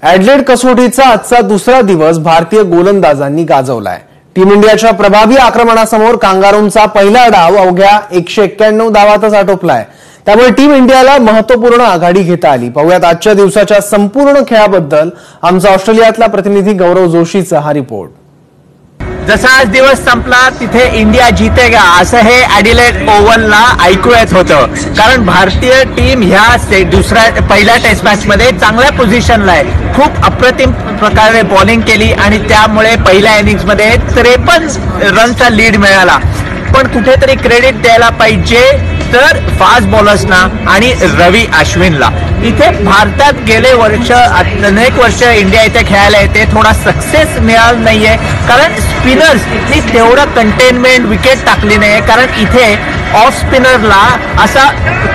Adelaide कसोटीचा आजचा दुसरा दिवस भारतीय गोलंदाजांनी गाजवलाय। टीम इंडियाच्या प्रभावी आक्रमणासमोर कांगारूंचा पहिला डाव अवघ्या 191 धावातच आटोपलाय। त्यामुळे टीम इंडियाला महत्त्वपूर्ण आघाडी घेता आली। पाहूयात आजच्या दिवसाच्या संपूर्ण खेळाबद्दल आमचा ऑस्ट्रेलियातला प्रतिनिधी गौरव जोशीचा हा रिपोर्ट। जसा आज दिवस संपला तिथे इंडिया जीतेगा असं हे ॲडिलेड ओव्हलला ऐकू येत होतं, कारण भारतीय टीम ह्या पहिल्या टेस्ट मॅच मध्ये चांगल्या पोझिशनला आहे। खूप अप्रतिम प्रकारे बॉलिंग केली आणि त्यामुळे पहिल्या इनिंग्स मध्ये 53 रनचा लीड मिळाला। पण कुठेतरी क्रेडिट द्यायला पाहिजे तर फास्ट बॉलर्सना आणि रवी अश्विनला। इथे भारतात गेले अनेक वर्ष इंडिया इथे खेळायला येते, थोडा सक्सेस मिळाला नाहीये, कारण स्पिनर्सनी तेवढं कंटेनमेंट विकेट टाकली नाही। कारण इथे ऑफ स्पिनरला असा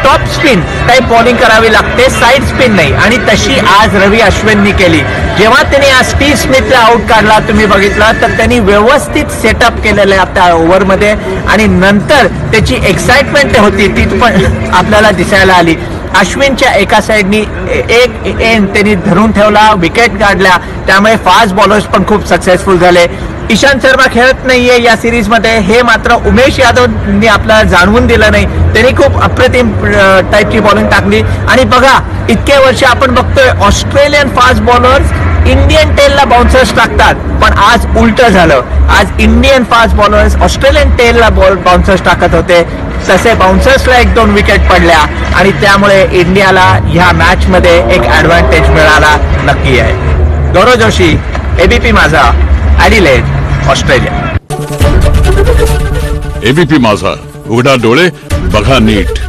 टॉप स्पिन टाईप बॉलिंग करावी लागते, साईड स्पिन नाही, आणि तशी आज रवी अश्विननी केली। जेव्हा त्यांनी आज स्टीव्ह स्मिथला आउट काढला तुम्ही बघितलं तर त्यांनी व्यवस्थित सेटअप केलेलं आहे त्या ओव्हरमध्ये, आणि नंतर त्याची एक्साइटमेंट होती ती पण आपल्याला दिसायला आली। अश्विनच्या एका साइडनी एक एंड त्यांनी धरून ठेवला, विकेट काढल्या, त्यामुळे फास्ट बॉलर्स पण खूप सक्सेसफुल झाले। ईशांत शर्मा खेळत नाहीये या सिरीज मध्ये, हे मात्र उमेश यादवनी आपल्याला जाणवून दिलं नाही। त्यांनी खूप अप्रतिम टाईपची बॉलिंग टाकली। आणि बघा इतके वर्ष आपण बघतोय Australian fast bowlers Indian टेलला bouncers टाकतात, पण आज उलट झालं। आज Indian fast bowlers Australian टेलला bouncers टाकत होते, तसे बाउन्सर्सला 1-2 विकेट पडल्या आणि त्यामुळे इंडियाला ह्या मॅच मध्ये एक ॲडव्हान्टेज मिळाला नक्की आहे। गौरव जोशी, एबीपी माझा, ॲडिलेड, ऑस्ट्रेलिया। एबीपी माझा, उघडा डोळे बघा नीट।